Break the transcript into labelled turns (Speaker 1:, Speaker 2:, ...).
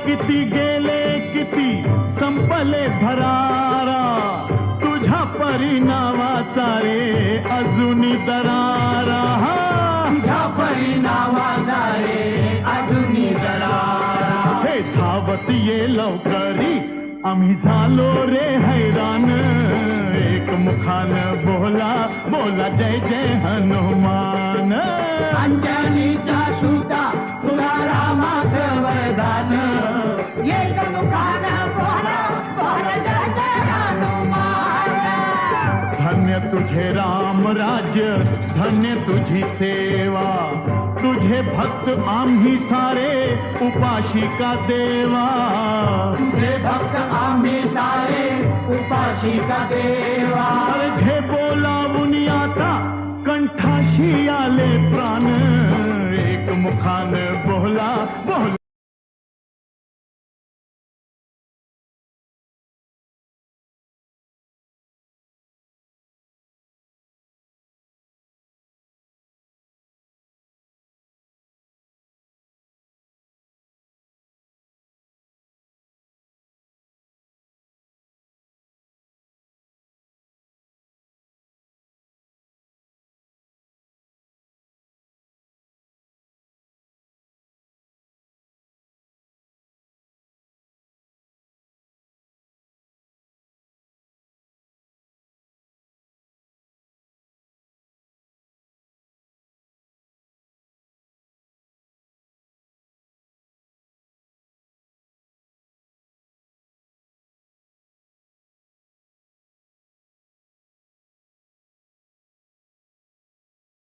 Speaker 1: किती गेले किती संपले भरारा, तुझ्या परिणामाचा रे अजूनी दरारा,
Speaker 2: तुझ्या परिणामाचा रे अजूनी दरारा.
Speaker 1: हे धावत ये लवकरी आम्ही झालो रे हैराण, एक मुखान बोला बोला जय जय हनुमान.
Speaker 2: अंजनीचा सुता तुला रामाचं वरदान, एक मुखानं बोला बोला जय जय हनुमान.
Speaker 1: धन्य तुझे राम राज्य, धन्य तुझी सेवा, तुझे भक्त आम्ही सारे उपाशी का देवा.
Speaker 2: तुझे भक्त आम्ही सारे उपाशी का देवा.
Speaker 1: घे बोलावून आता कंठाशी आले प्राण, एक मुखान बोला बोला